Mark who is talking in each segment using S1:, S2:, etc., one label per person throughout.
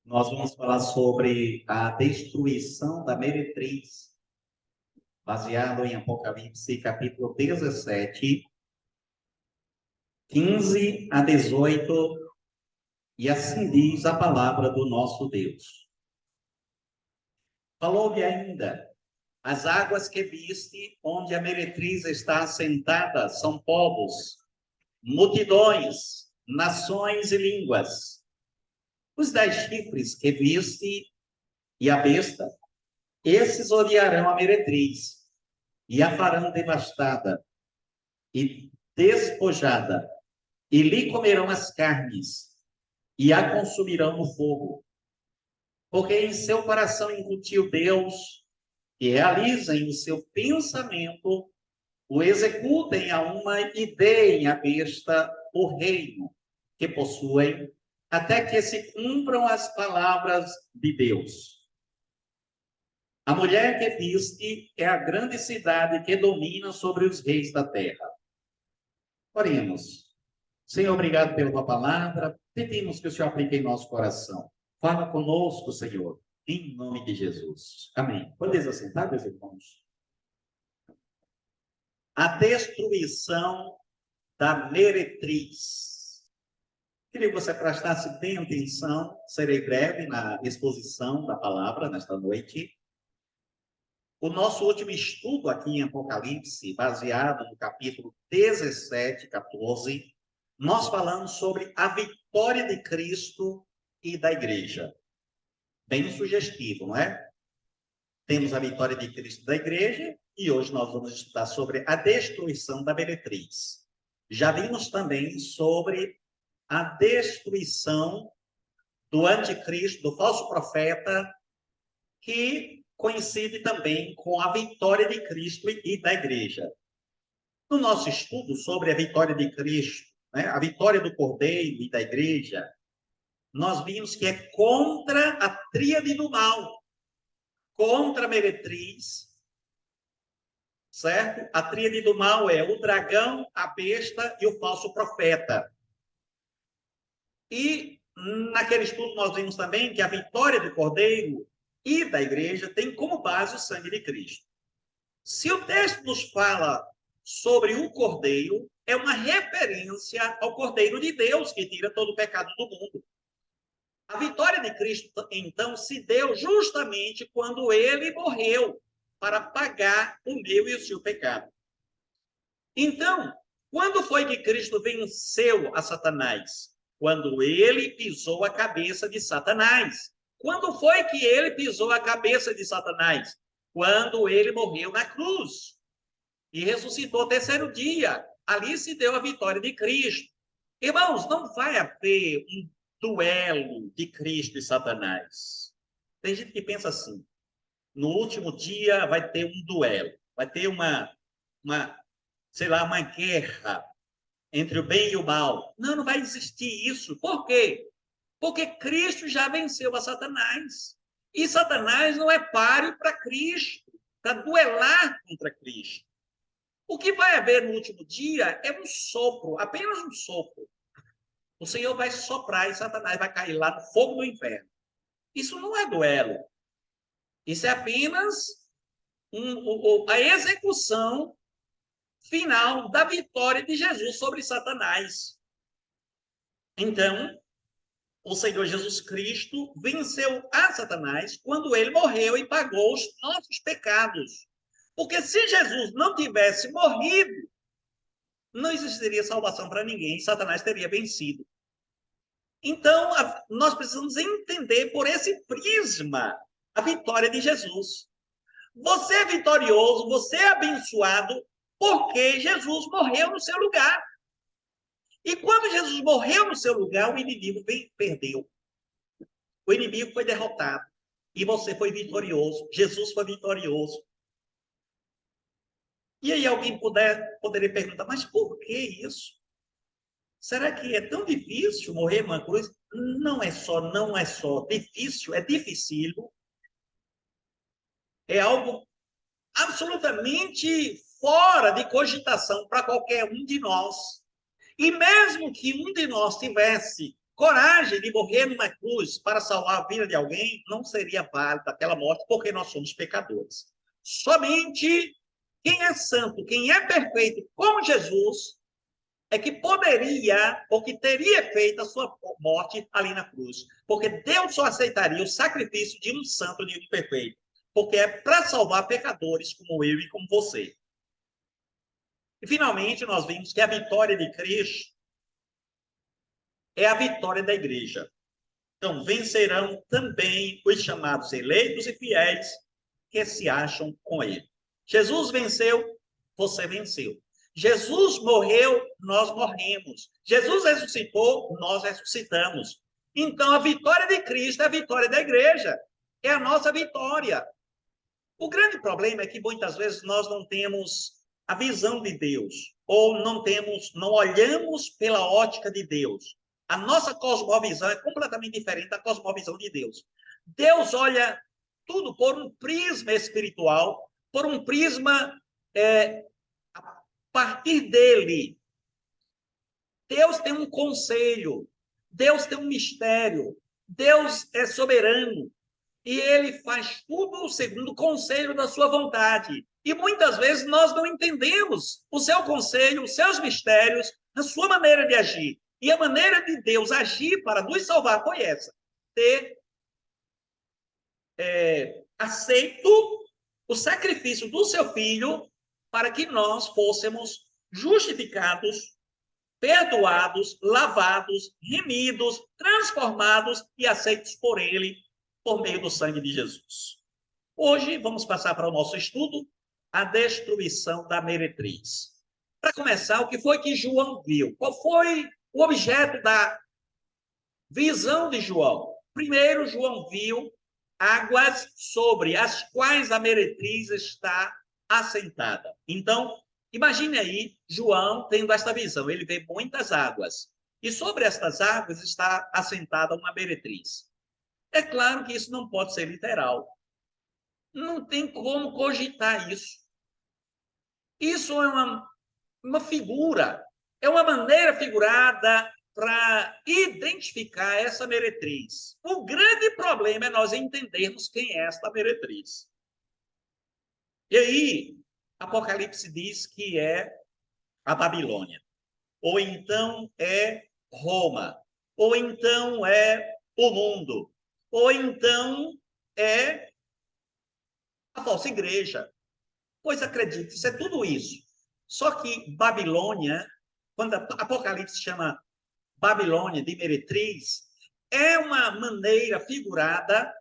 S1: Nós vamos falar sobre a destruição da meretriz, baseado em Apocalipse, capítulo 17, 15 a 18, e assim diz a palavra do nosso Deus. Falou-me ainda: as águas que viste, onde a meretriz está assentada, são povos, multidões, nações e línguas. Os 10 chifres que viste e a besta, esses odiarão a meretriz e a farão devastada e despojada, e lhe comerão as carnes e a consumirão no fogo. Porque em seu coração incutiu Deus, e realizem o seu pensamento, o executem a uma e deem à besta o reino que possuem, até que se cumpram as palavras de Deus. A mulher que viste é a grande cidade que domina sobre os reis da terra. Oremos. Senhor, obrigado pela tua palavra. Pedimos que o Senhor aplique em nosso coração. Fala conosco, Senhor, em nome de Jesus. Amém. Podeis assentar, meus irmãos? A destruição da meretriz. Queria que você prestasse bem atenção. Serei breve na exposição da palavra nesta noite. O nosso último estudo aqui em Apocalipse, baseado no capítulo 17, 14, nós falamos sobre a vitória de Cristo e da igreja. Bem sugestivo, não é? Temos a vitória de Cristo e da igreja, e hoje nós vamos estudar sobre a destruição da meretriz. Já vimos também sobre a destruição do anticristo, do falso profeta, que coincide também com a vitória de Cristo e da igreja. No nosso estudo sobre a vitória de Cristo, né, a vitória do Cordeiro e da igreja, nós vimos que é contra a tríade do mal, contra a meretriz, certo? A tríade do mal é o dragão, a besta e o falso profeta. E naquele estudo nós vimos também que a vitória do Cordeiro e da igreja tem como base o sangue de Cristo. Se o texto nos fala sobre o Cordeiro, é uma referência ao Cordeiro de Deus, que tira todo o pecado do mundo. A vitória de Cristo, então, se deu justamente quando ele morreu para pagar o meu e o seu pecado. Então, quando foi que Cristo venceu a Satanás? Quando ele pisou a cabeça de Satanás. Quando foi que ele pisou a cabeça de Satanás? Quando ele morreu na cruz e ressuscitou no terceiro dia. Ali se deu a vitória de Cristo. Irmãos, não vai haver um duelo de Cristo e Satanás. Tem gente que pensa assim: no último dia vai ter um duelo, vai ter sei lá, uma guerra entre o bem e o mal. Não, não vai existir isso. Por quê? Porque Cristo já venceu a Satanás. E Satanás não é páreo para Cristo, para duelar contra Cristo. O que vai haver no último dia é um sopro, apenas um sopro. O Senhor vai soprar e Satanás vai cair lá no fogo do inferno. Isso não é duelo. Isso é apenas a execução final da vitória de Jesus sobre Satanás. Então, o Senhor Jesus Cristo venceu a Satanás quando ele morreu e pagou os nossos pecados. Porque se Jesus não tivesse morrido, não existiria salvação para ninguém, Satanás teria vencido. Então, nós precisamos entender por esse prisma a vitória de Jesus. Você é vitorioso, você é abençoado, porque Jesus morreu no seu lugar. E quando Jesus morreu no seu lugar, o inimigo perdeu. O inimigo foi derrotado. E você foi vitorioso. Jesus foi vitorioso. E aí alguém poderia perguntar, mas por que isso? Será que é tão difícil morrer numa cruz? Não é só difícil, é dificílimo. É algo absolutamente fora de cogitação para qualquer um de nós. E mesmo que um de nós tivesse coragem de morrer numa cruz para salvar a vida de alguém, não seria válida aquela morte, porque nós somos pecadores. Somente quem é santo, quem é perfeito, como Jesus, é que poderia ou que teria feito a sua morte ali na cruz. Porque Deus só aceitaria o sacrifício de um santo, de um perfeito. Porque é para salvar pecadores como eu e como você. E, finalmente, nós vimos que a vitória de Cristo é a vitória da igreja. Então, vencerão também os chamados eleitos e fiéis que se acham com ele. Jesus venceu, você venceu. Jesus morreu, nós morremos. Jesus ressuscitou, nós ressuscitamos. Então, a vitória de Cristo é a vitória da igreja. É a nossa vitória. O grande problema é que muitas vezes nós não temos a visão de Deus, ou não olhamos pela ótica de Deus. A nossa cosmovisão é completamente diferente da cosmovisão de Deus. Deus olha tudo por um prisma espiritual, por um prisma a partir dele. Deus tem um conselho, Deus tem um mistério, Deus é soberano e ele faz tudo segundo o conselho da sua vontade. E muitas vezes nós não entendemos o seu conselho, os seus mistérios, a sua maneira de agir. E a maneira de Deus agir para nos salvar foi essa: ter aceito o sacrifício do seu filho para que nós fôssemos justificados, perdoados, lavados, remidos, transformados e aceitos por ele por meio do sangue de Jesus. Hoje vamos passar para o nosso estudo a destruição da meretriz. Para começar, o que foi que João viu? Qual foi o objeto da visão de João? Primeiro, João viu águas sobre as quais a meretriz está assentada. Então, imagine aí João tendo esta visão. Ele vê muitas águas. E sobre estas águas está assentada uma meretriz. É claro que isso não pode ser literal. Não tem como cogitar isso. Isso é uma figura, é uma maneira figurada para identificar essa meretriz. O grande problema é nós entendermos quem é esta meretriz. E aí, Apocalipse diz que é a Babilônia, ou então é Roma, ou então é o mundo, ou então é a falsa igreja. Pois acredite, isso é tudo isso. Só que Babilônia, quando Apocalipse chama Babilônia de meretriz, é uma maneira figurada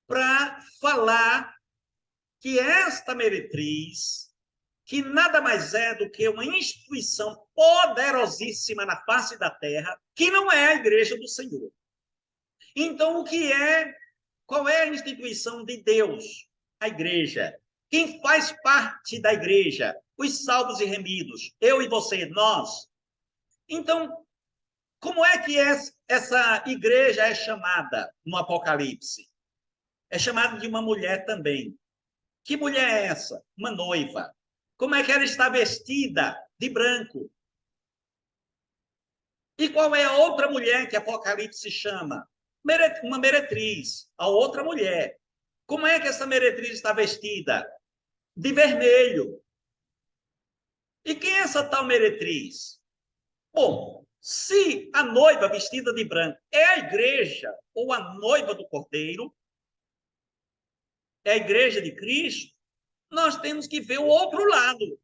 S1: para falar que esta meretriz, que nada mais é do que uma instituição poderosíssima na face da terra, que não é a igreja do Senhor. Então, qual é a instituição de Deus? A igreja. Quem faz parte da igreja? Os salvos e remidos. Eu e você, nós. Então, como é que essa igreja é chamada no Apocalipse? É chamada de uma mulher também. Que mulher é essa? Uma noiva. Como é que ela está vestida? De branco. E qual é a outra mulher que Apocalipse chama? Uma meretriz. A outra mulher. Como é que essa meretriz está vestida? De vermelho. E quem é essa tal meretriz? Bom, se a noiva vestida de branco é a igreja ou a noiva do Cordeiro, é a igreja de Cristo, nós temos que ver o outro lado.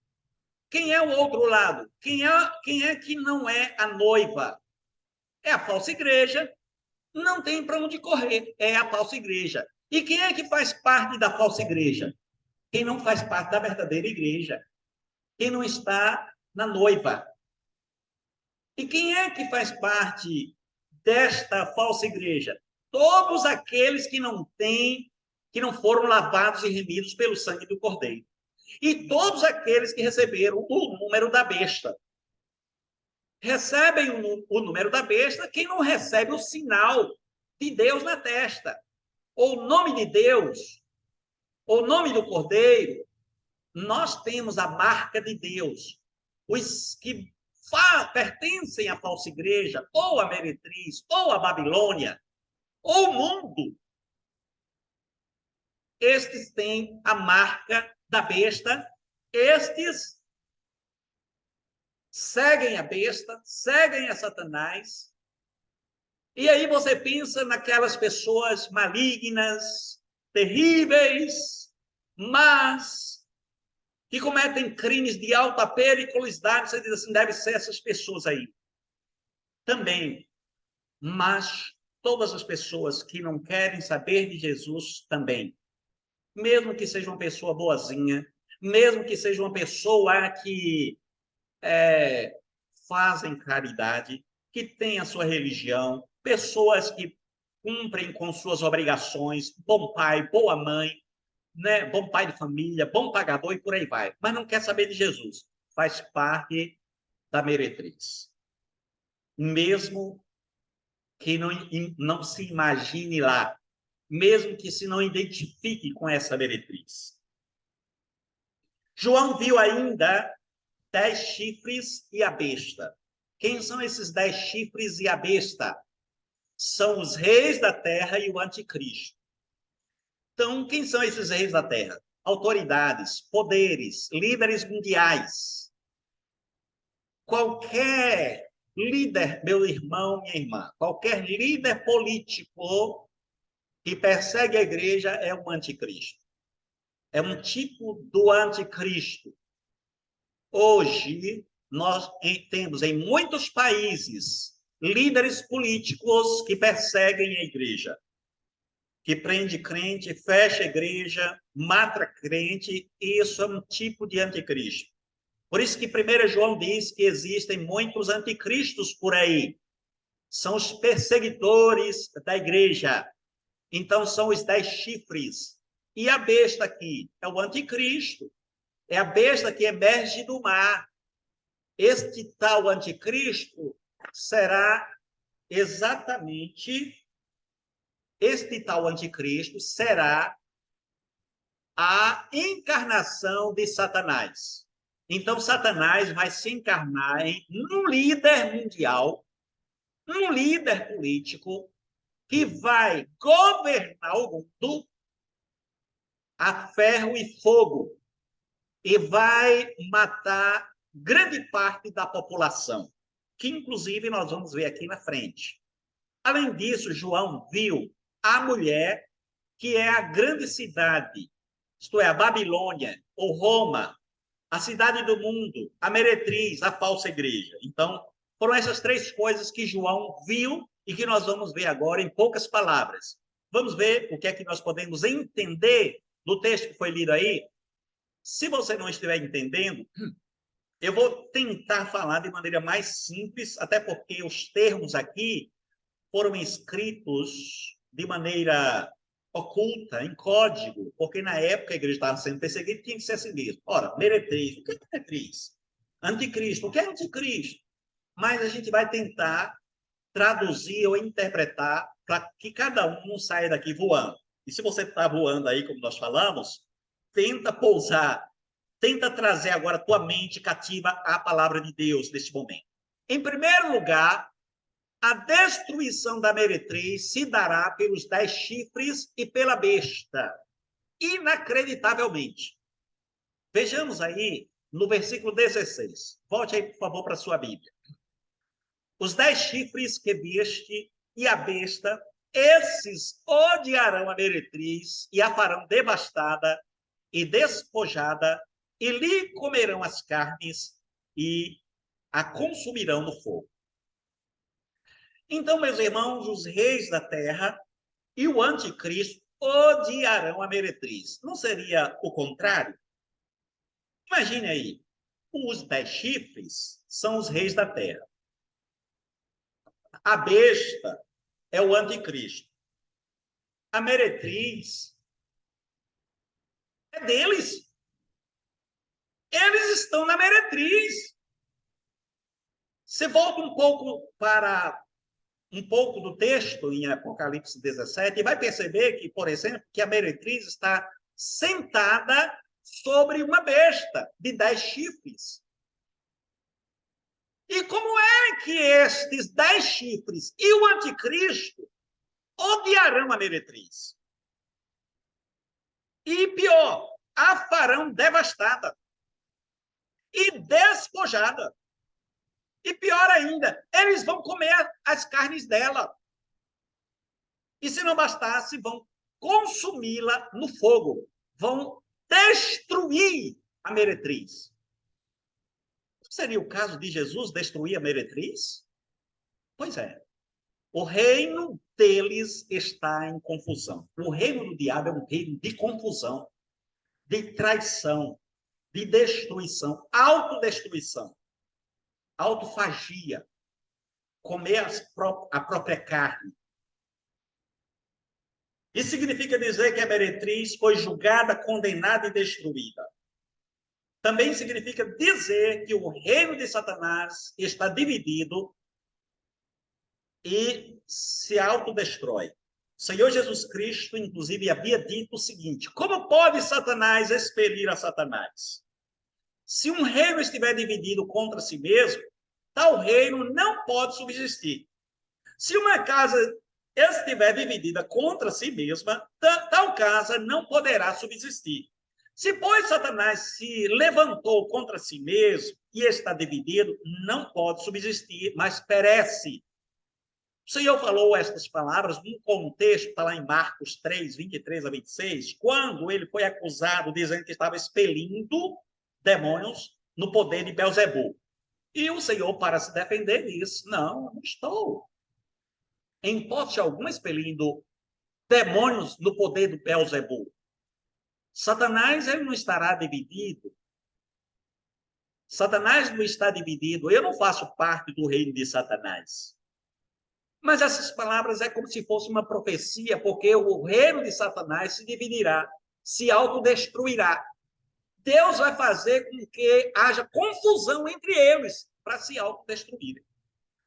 S1: Quem é o outro lado? Quem é que não é a noiva? É a falsa igreja. Não tem para onde correr. É a falsa igreja. E quem é que faz parte da falsa igreja? Quem não faz parte da verdadeira igreja. Quem não está na noiva. E quem é que faz parte desta falsa igreja? Todos aqueles que não foram lavados e remidos pelo sangue do Cordeiro. E todos aqueles que receberam o número da besta. Recebem o número da besta quem não recebe o sinal de Deus na testa. Ou o nome de Deus, ou o nome do Cordeiro. Nós temos a marca de Deus. Os que pertencem à falsa igreja, ou à meretriz, ou à Babilônia, ou mundo, estes têm a marca da besta, estes seguem a besta, seguem a Satanás. E aí você pensa naquelas pessoas malignas, terríveis, mas que cometem crimes de alta periculosidade. Você diz assim, deve ser essas pessoas aí. Também. Mas todas as pessoas que não querem saber de Jesus também. Mesmo que seja uma pessoa boazinha, mesmo que seja uma pessoa que fazem caridade, que tem a sua religião, pessoas que cumprem com suas obrigações, bom pai, boa mãe, né? Bom pai de família, bom pagador e por aí vai. Mas não quer saber de Jesus. Faz parte da meretriz. Mesmo que não se imagine lá, mesmo que se não identifique com essa meretriz. João viu ainda 10 chifres e a besta. Quem são esses 10 chifres e a besta? São os reis da terra e o anticristo. Então, quem são esses reis da terra? Autoridades, poderes, líderes mundiais. Qualquer líder, meu irmão, minha irmã, qualquer líder político que persegue a igreja é um anticristo. É um tipo do anticristo. Hoje, nós temos em muitos países líderes políticos que perseguem a igreja, que prende crente, fecha a igreja, mata crente, e isso é um tipo de anticristo. Por isso que 1 João diz que existem muitos anticristos por aí. São os perseguidores da igreja. Então, são os 10 chifres. E a besta aqui é o anticristo. É a besta que emerge do mar. Este tal anticristo será exatamente, este tal anticristo será a encarnação de Satanás. Então, Satanás vai se encarnar em um líder mundial, um líder político, que vai governar o mundo a ferro e fogo e vai matar grande parte da população, que inclusive nós vamos ver aqui na frente. Além disso, João viu a mulher que é a grande cidade, isto é, a Babilônia ou Roma, a cidade do mundo, a meretriz, a falsa igreja. Então, foram essas 3 coisas que João viu e que nós vamos ver agora em poucas palavras. Vamos ver o que é que nós podemos entender do texto que foi lido aí. Se você não estiver entendendo, eu vou tentar falar de maneira mais simples, até porque os termos aqui foram escritos de maneira oculta, em código, porque na época a igreja estava sendo perseguida e tinha que ser assim mesmo. Ora, meretriz, o que é meretriz? Anticristo, o que é anticristo? Mas a gente vai tentar traduzir ou interpretar para que cada um não saia daqui voando. E se você está voando aí, como nós falamos, tenta pousar, tenta trazer agora a tua mente cativa à palavra de Deus neste momento. Em primeiro lugar, a destruição da meretriz se dará pelos 10 chifres e pela besta, inacreditavelmente. Vejamos aí no versículo 16. Volte aí, por favor, para a sua Bíblia. Os 10 chifres que viste e a besta, esses odiarão a meretriz e a farão devastada e despojada, e lhe comerão as carnes e a consumirão no fogo. Então, meus irmãos, os reis da terra e o anticristo odiarão a meretriz. Não seria o contrário? Imagine aí, os 10 chifres são os reis da terra. A besta é o anticristo. A meretriz é deles. Eles estão na meretriz. Você volta um pouco para um pouco do texto em Apocalipse 17 e vai perceber que, por exemplo, que a meretriz está sentada sobre uma besta de 10 chifres. E como é que estes 10 chifres e o anticristo odiarão a meretriz? E pior, a farão devastada e despojada. E pior ainda, eles vão comer as carnes dela. E se não bastasse, vão consumi-la no fogo. Vão destruir a meretriz. Seria o caso de Jesus destruir a meretriz? Pois é. O reino deles está em confusão. O reino do diabo é um reino de confusão, de traição, de destruição, autodestruição, autofagia, comer a própria carne. Isso significa dizer que a meretriz foi julgada, condenada e destruída. Também significa dizer que o reino de Satanás está dividido e se autodestrói. O Senhor Jesus Cristo, inclusive, havia dito o seguinte: como pode Satanás expelir a Satanás? Se um reino estiver dividido contra si mesmo, tal reino não pode subsistir. Se uma casa estiver dividida contra si mesma, tal casa não poderá subsistir. Se, pois, Satanás se levantou contra si mesmo e está dividido, não pode subsistir, mas perece. O Senhor falou estas palavras num contexto, está lá em Marcos 3, 23 a 26, quando ele foi acusado, dizendo que estava expelindo demônios no poder de Beelzebul. E o Senhor, para se defender, disse: não estou, em hipótese alguma, expelindo demônios no poder do Beelzebul. Satanás, ele não estará dividido. Satanás não está dividido. Eu não faço parte do reino de Satanás. Mas essas palavras é como se fosse uma profecia, porque o reino de Satanás se dividirá, se autodestruirá. Deus vai fazer com que haja confusão entre eles para se autodestruírem.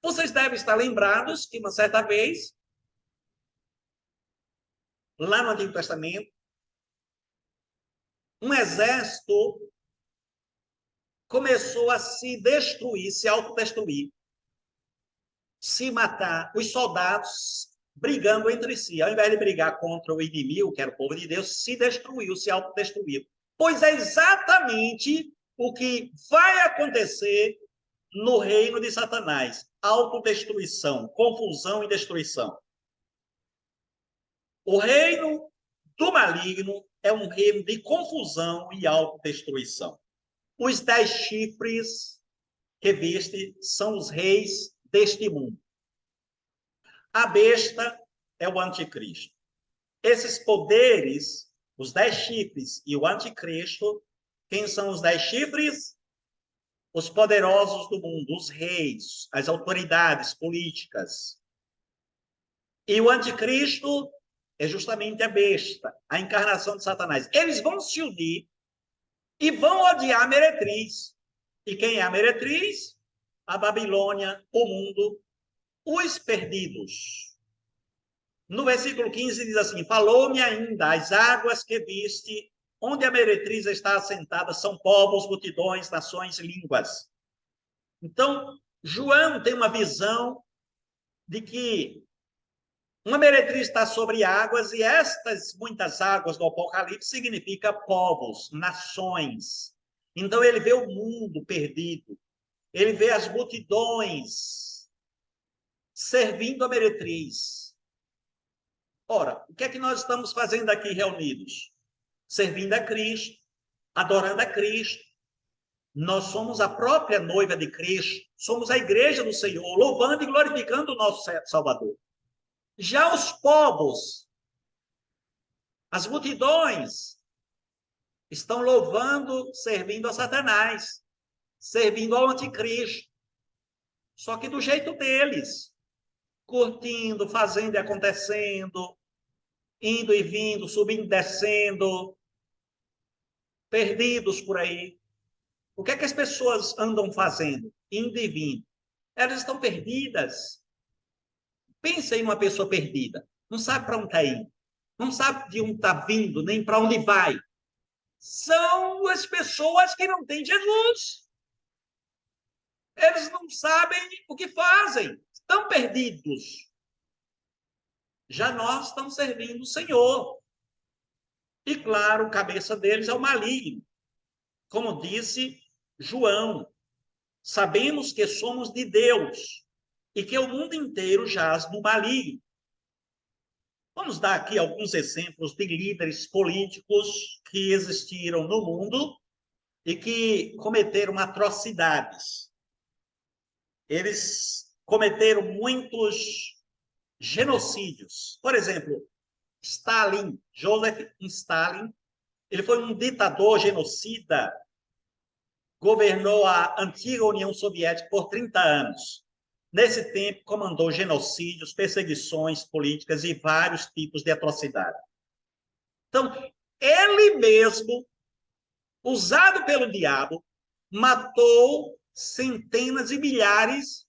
S1: Vocês devem estar lembrados que uma certa vez, lá no Antigo Testamento, um exército começou a se destruir, se autodestruir, se matar, os soldados brigando entre si. Ao invés de brigar contra o inimigo, que era o povo de Deus, se destruiu, se autodestruiu. Pois é exatamente o que vai acontecer no reino de Satanás. Autodestruição, confusão e destruição. O reino do maligno é um reino de confusão e autodestruição. Os 10 chifres que viste são os reis deste mundo. A besta é o anticristo. Esses poderes, os 10 chifres e o anticristo, quem são os 10 chifres? Os poderosos do mundo, os reis, as autoridades políticas. E o anticristo é justamente a besta, a encarnação de Satanás. Eles vão se unir e vão odiar a meretriz. E quem é a meretriz? A Babilônia, o mundo, os perdidos. No versículo 15 diz assim: falou-me ainda, as águas que viste, onde a meretriz está assentada, são povos, multidões, nações, línguas. Então, João tem uma visão de que uma meretriz está sobre águas, e estas muitas águas do Apocalipse significa povos, nações. Então, ele vê o mundo perdido, ele vê as multidões servindo a meretriz. Ora, o que é que nós estamos fazendo aqui reunidos? Servindo a Cristo, adorando a Cristo. Nós somos a própria noiva de Cristo, somos a igreja do Senhor, louvando e glorificando o nosso Salvador. Já os povos, as multidões, estão louvando, servindo a Satanás, servindo ao anticristo. Só que do jeito deles, curtindo, fazendo e acontecendo, indo e vindo, subindo e descendo, perdidos por aí. O que é que as pessoas andam fazendo? Indo e vindo. Elas estão perdidas. Pensa em uma pessoa perdida. Não sabe para onde está indo. Não sabe de onde está vindo, nem para onde vai. São as pessoas que não têm Jesus. Eles não sabem o que fazem, estão perdidos. Já nós estamos servindo o Senhor. E, claro, cabeça deles é o maligno. Como disse João, sabemos que somos de Deus e que o mundo inteiro jaz no maligno. Vamos dar aqui alguns exemplos de líderes políticos que existiram no mundo e que cometeram atrocidades. Eles cometeram muitos genocídios. Por exemplo, Stalin, Joseph Stalin, ele foi um ditador genocida, governou a antiga União Soviética por 30 anos. Nesse tempo, comandou genocídios, perseguições políticas e vários tipos de atrocidade. Então, ele mesmo, usado pelo diabo, matou centenas e milhares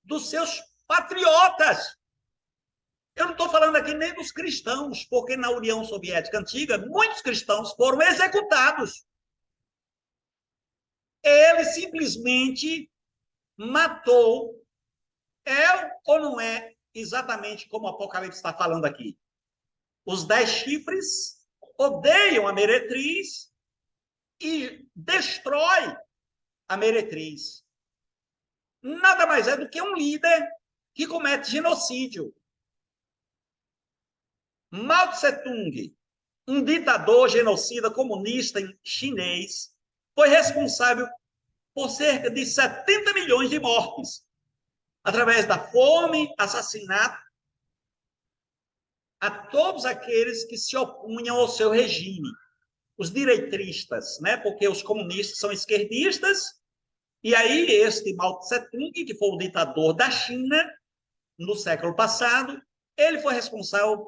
S1: dos seus patriotas. Eu não estou falando aqui nem dos cristãos, porque na União Soviética Antiga, muitos cristãos foram executados. Ele simplesmente matou. É ou não é exatamente como o Apocalipse está falando aqui? Os 10 chifres odeiam a meretriz e destrói a meretriz. Nada mais é do que um líder que comete genocídio. Mao Tse-tung, um ditador genocida comunista chinês, foi responsável por cerca de 70 milhões de mortes, através da fome, assassinato, a todos aqueles que se opunham ao seu regime. Os direitristas, né? Porque os comunistas são esquerdistas, e aí este Mao Tse-tung, que foi o ditador da China no século passado, ele foi responsável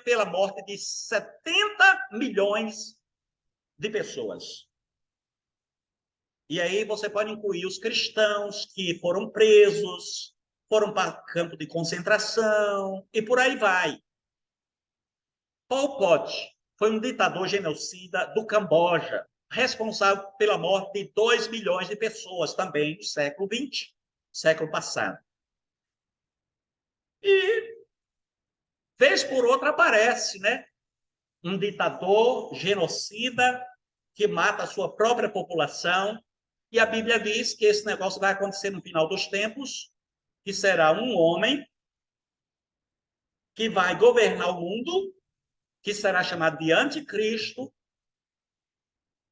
S1: pela morte de 70 milhões de pessoas. E aí você pode incluir os cristãos que foram presos, foram para campo de concentração, e por aí vai. Pol Pot foi um ditador genocida do Camboja, responsável pela morte de 2 milhões de pessoas também no século XX, século passado. E, vez por outra, aparece, né? Um ditador genocida que mata a sua própria população. E a Bíblia diz que esse negócio vai acontecer no final dos tempos, que será um homem que vai governar o mundo, que será chamado de anticristo,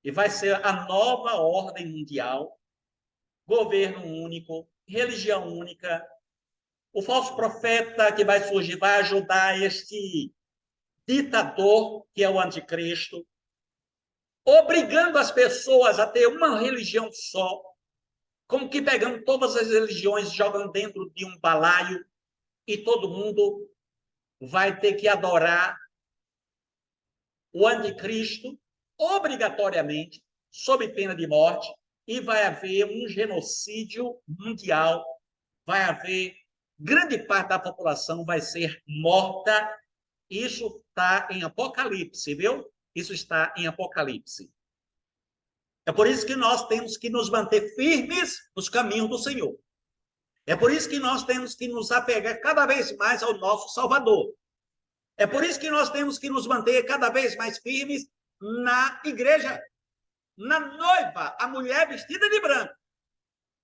S1: e vai ser a nova ordem mundial, governo único, religião única. O falso profeta que vai surgir vai ajudar este ditador, que é o anticristo, obrigando as pessoas a ter uma religião só, como que pegando todas as religiões, jogando dentro de um balaio, e todo mundo vai ter que adorar o anticristo, obrigatoriamente, sob pena de morte, e vai haver um genocídio mundial, vai haver grande parte da população vai ser morta. Isso está em Apocalipse, viu? Isso está em Apocalipse. É por isso que nós temos que nos manter firmes nos caminhos do Senhor. É por isso que nós temos que nos apegar cada vez mais ao nosso Salvador. É por isso que nós temos que nos manter cada vez mais firmes na igreja, na noiva, a mulher vestida de branco.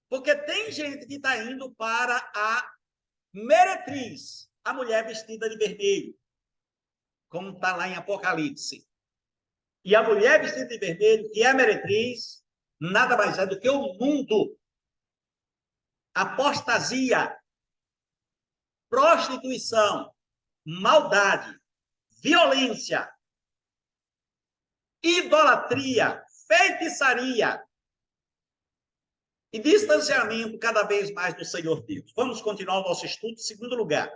S1: Porque tem gente que está indo para a meretriz, a mulher vestida de vermelho, como está lá em Apocalipse. E a mulher vestida de vermelho, que é a meretriz, nada mais é do que o mundo. Apostasia, prostituição, maldade, violência, idolatria, feitiçaria e distanciamento cada vez mais do Senhor Deus. Vamos continuar o nosso estudo. Segundo lugar,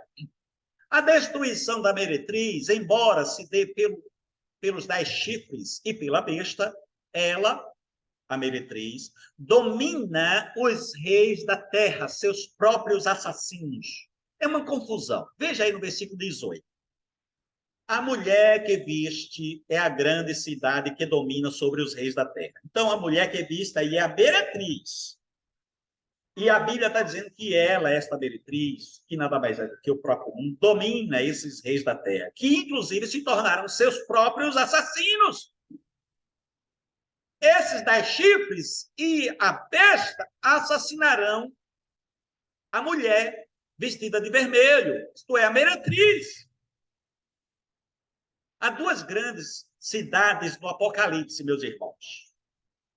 S1: a destruição da meretriz, embora se dê pelos 10 chifres e pela besta, ela, a meretriz, domina os reis da terra, seus próprios assassinos. É uma confusão. Veja aí no versículo 18. A mulher que viste é a grande cidade que domina sobre os reis da terra. Então, a mulher que viste aí é a meretriz. E a Bíblia está dizendo que ela, esta meretriz, que nada mais é do que o próprio mundo, domina esses reis da terra, que inclusive se tornaram seus próprios assassinos. Esses 10 chifres e a besta assassinarão a mulher vestida de vermelho, isto é, a meretriz. Há duas grandes cidades no Apocalipse, meus irmãos.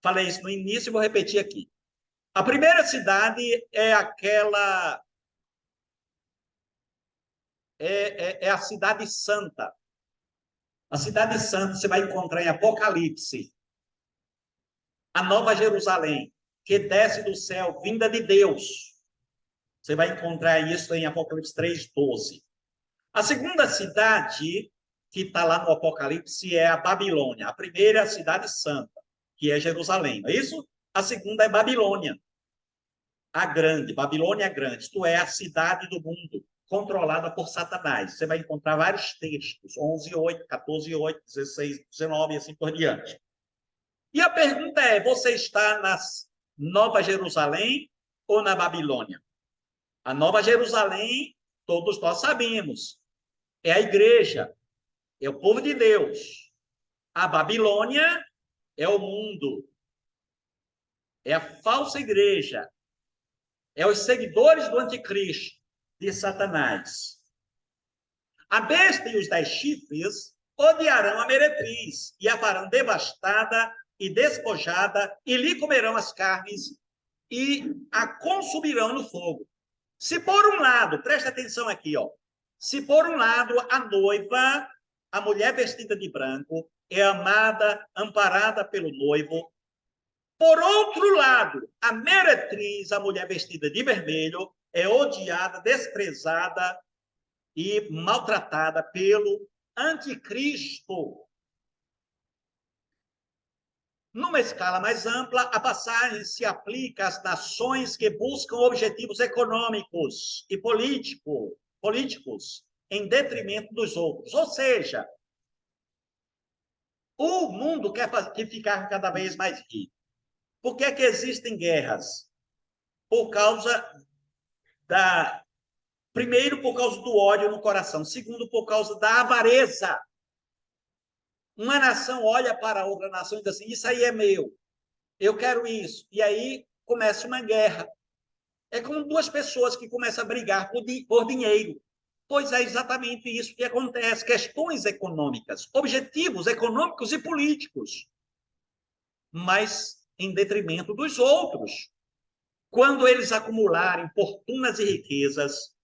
S1: Falei isso no início e vou repetir aqui. A primeira cidade é aquela... É a cidade santa. A cidade santa você vai encontrar em Apocalipse. A Nova Jerusalém, que desce do céu, vinda de Deus. Você vai encontrar isso em Apocalipse 3:12. A segunda cidade que está lá no Apocalipse é a Babilônia. A primeira é a cidade santa, que é Jerusalém, não é isso? A segunda é Babilônia, a grande, Babilônia grande, isto é, a cidade do mundo, controlada por Satanás. Você vai encontrar vários textos, 11:8, 14:8, 16:19 e assim por diante. E a pergunta é, você está na Nova Jerusalém ou na Babilônia? A Nova Jerusalém, todos nós sabemos, é a igreja, é o povo de Deus. A Babilônia é o mundo, é a falsa igreja, é os seguidores do anticristo, de Satanás. A besta e os 10 chifres odiarão a meretriz e a farão devastada e despojada e lhe comerão as carnes e a consumirão no fogo. Se por um lado, presta atenção aqui, ó. Se por um lado a noiva, a mulher vestida de branco, é amada, amparada pelo noivo, por outro lado, a meretriz, a mulher vestida de vermelho, é odiada, desprezada e maltratada pelo anticristo. Numa escala mais ampla, a passagem se aplica às nações que buscam objetivos econômicos e políticos em detrimento dos outros. Ou seja, o mundo quer ficar cada vez mais rico. Por que é que existem guerras? Por causa da... Primeiro, por causa do ódio no coração. Segundo, por causa da avareza. Uma nação olha para outra nação e diz assim, isso aí é meu, eu quero isso. E aí começa uma guerra. É como duas pessoas que começam a brigar por dinheiro. Pois é exatamente isso que acontece. Questões econômicas, objetivos econômicos e políticos, mas em detrimento dos outros. Quando eles acumularem fortunas e riquezas,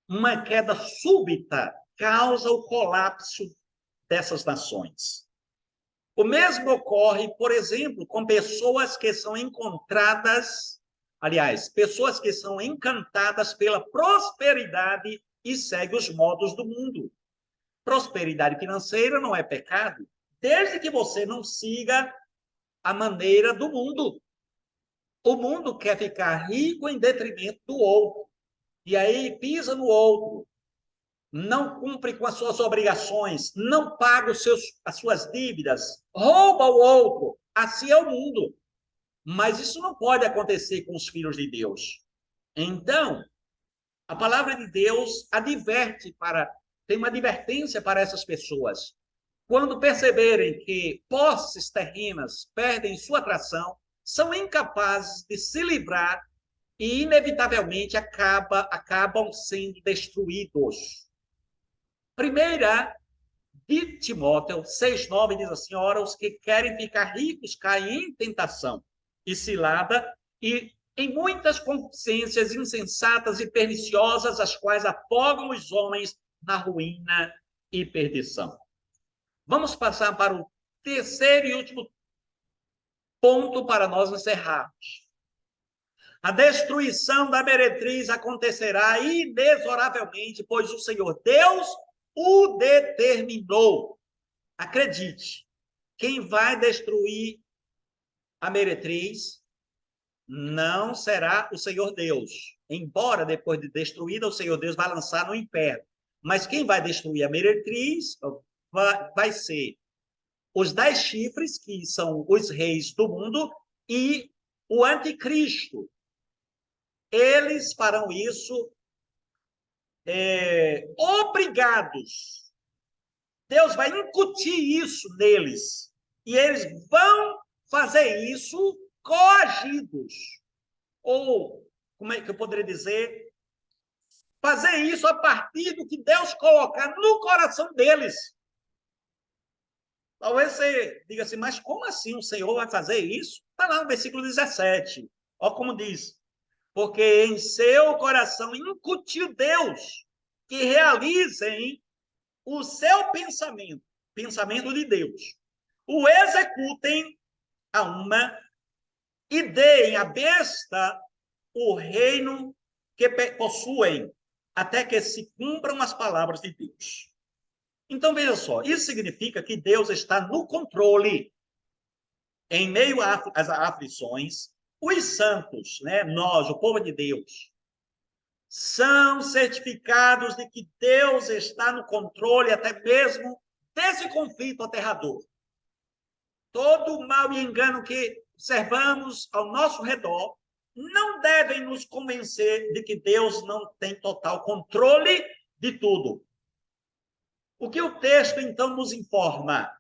S1: uma queda súbita causa o colapso dessas nações. O mesmo ocorre, por exemplo, com pessoas que são encontradas, aliás, pessoas que são encantadas pela prosperidade e seguem os modos do mundo. Prosperidade financeira não é pecado, desde que você não siga a maneira do mundo. O mundo quer ficar rico em detrimento do outro. E aí pisa no outro, não cumpre com as suas obrigações, não paga as suas dívidas, rouba o outro. Assim é o mundo. Mas isso não pode acontecer com os filhos de Deus. Então, a palavra de Deus tem uma advertência para essas pessoas. Quando perceberem que posses terrenas perdem sua atração, são incapazes de se livrar e, inevitavelmente, acabam sendo destruídos. Primeira de Timóteo 6:9 diz assim, ora, os que querem ficar ricos caem em tentação e cilada e em muitas consciências insensatas e perniciosas, as quais afogam os homens na ruína e perdição. Vamos passar para o terceiro e último ponto para nós encerrarmos. A destruição da meretriz acontecerá inexoravelmente, pois o Senhor Deus o determinou. Acredite, quem vai destruir a meretriz não será o Senhor Deus. Embora depois de destruída, o Senhor Deus vai lançar no inferno. Mas quem vai destruir a meretriz vai ser os 10 chifres, que são os reis do mundo, e o anticristo. eles farão isso obrigados. Deus vai incutir isso neles. E eles vão fazer isso coagidos. Ou, como é que eu poderia dizer? Fazer isso a partir do que Deus colocar no coração deles. Talvez você diga assim, mas como assim o Senhor vai fazer isso? Está lá no versículo 17. Olha como diz. Porque em seu coração incutiu Deus que realizem o seu pensamento, pensamento de Deus. O executem a uma e deem à besta o reino que possuem, até que se cumpram as palavras de Deus. Então, veja só, isso significa que Deus está no controle. Em meio às aflições, os santos, né, nós, o povo de Deus, são certificados de que Deus está no controle até mesmo desse conflito aterrador. Todo o mal e engano que observamos ao nosso redor não devem nos convencer de que Deus não tem total controle de tudo. O que o texto, então, nos informa?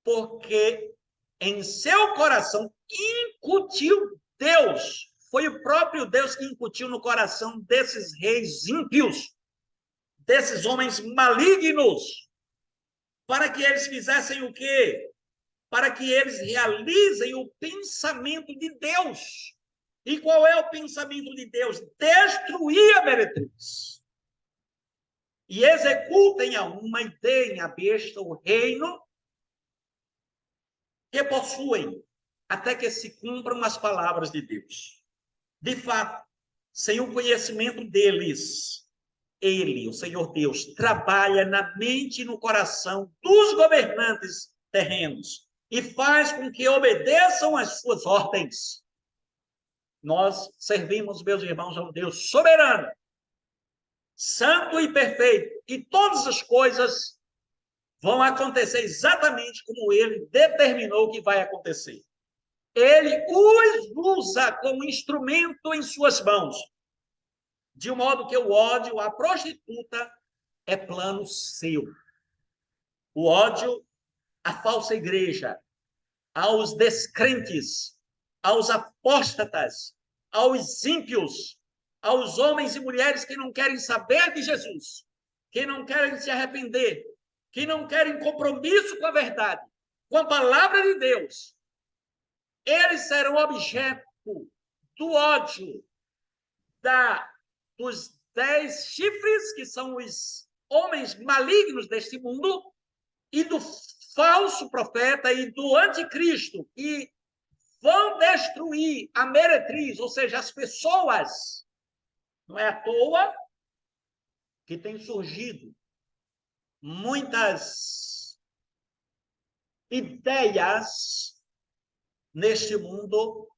S1: Porque em seu coração incutiu Deus. Foi o próprio Deus que incutiu no coração desses reis ímpios, desses homens malignos, para que eles fizessem o quê? Para que eles realizem o pensamento de Deus. E qual é o pensamento de Deus? Destruir a meretriz. E executem a uma e deem à besta o reino que possuem, até que se cumpram as palavras de Deus. De fato, sem o conhecimento deles, ele, o Senhor Deus, trabalha na mente e no coração dos governantes terrenos e faz com que obedeçam às suas ordens. Nós servimos, meus irmãos, a um Deus soberano, santo e perfeito, e todas as coisas vão acontecer exatamente como ele determinou que vai acontecer. Ele os usa como instrumento em suas mãos, de modo que o ódio à prostituta é plano seu. O ódio à falsa igreja, aos descrentes, aos apóstatas, aos ímpios, aos homens e mulheres que não querem saber de Jesus, que não querem se arrepender, que não querem compromisso com a verdade, com a palavra de Deus. Eles serão objeto do ódio dos 10 chifres, que são os homens malignos deste mundo, e do falso profeta e do anticristo, e vão destruir a meretriz, ou seja, as pessoas. Não é à toa que tem surgido muitas ideias neste mundo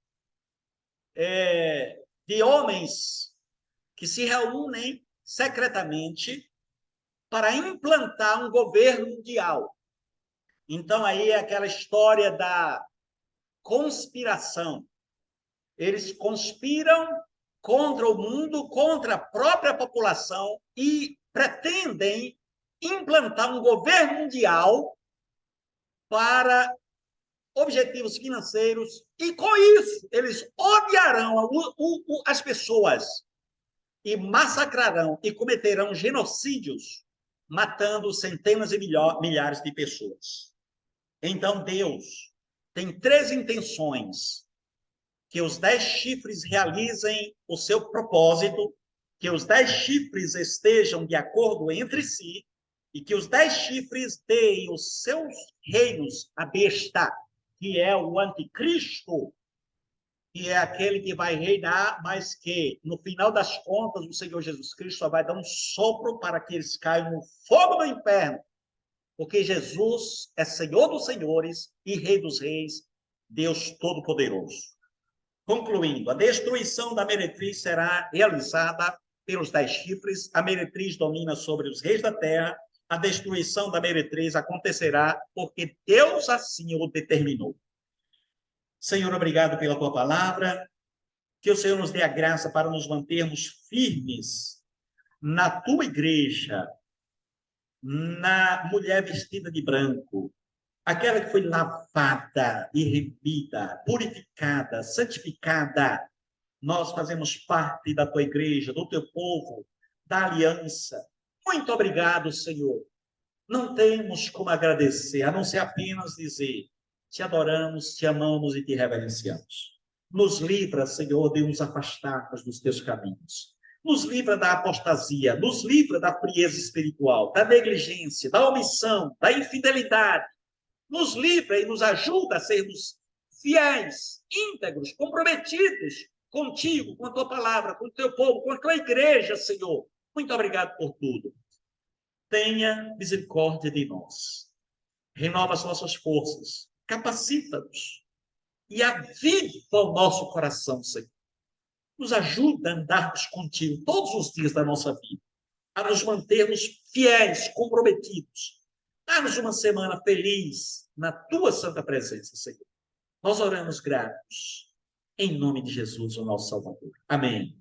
S1: de homens que se reúnem secretamente para implantar um governo mundial. Então, aí é aquela história da conspiração. Eles conspiram contra o mundo, contra a própria população e pretendem implantar um governo mundial para objetivos financeiros, e com isso eles odiarão as pessoas e massacrarão e cometerão genocídios, matando centenas e milhares de pessoas. Então Deus tem 3 intenções: que os 10 chifres realizem o seu propósito, que os 10 chifres estejam de acordo entre si, e que os 10 chifres deem os seus reinos à besta, que é o anticristo, que é aquele que vai reinar, mas que, no final das contas, o Senhor Jesus Cristo só vai dar um sopro para que eles caiam no fogo do inferno, porque Jesus é Senhor dos senhores e Rei dos reis, Deus Todo-Poderoso. Concluindo, a destruição da meretriz será realizada pelos 10 chifres, a meretriz domina sobre os reis da terra, a destruição da meretriz acontecerá porque Deus assim o determinou. Senhor, obrigado pela tua palavra. Que o Senhor nos dê a graça para nos mantermos firmes na tua igreja, na mulher vestida de branco, aquela que foi lavada e remida, purificada, santificada. Nós fazemos parte da tua igreja, do teu povo, da aliança. Muito obrigado, Senhor. Não temos como agradecer, a não ser apenas dizer: te adoramos, te amamos e te reverenciamos. Nos livra, Senhor, de nos afastarmos dos teus caminhos. Nos livra da apostasia, nos livra da frieza espiritual, da negligência, da omissão, da infidelidade. Nos livra e nos ajuda a sermos fiéis, íntegros, comprometidos contigo, com a tua palavra, com o teu povo, com a tua igreja, Senhor. Muito obrigado por tudo. Tenha misericórdia de nós. Renova as nossas forças. Capacita-nos. E aviva o nosso coração, Senhor. Nos ajuda a andarmos contigo todos os dias da nossa vida. A nos mantermos fiéis, comprometidos. Dá-nos uma semana feliz na tua santa presença, Senhor. Nós oramos gratos. Em nome de Jesus, o nosso Salvador. Amém.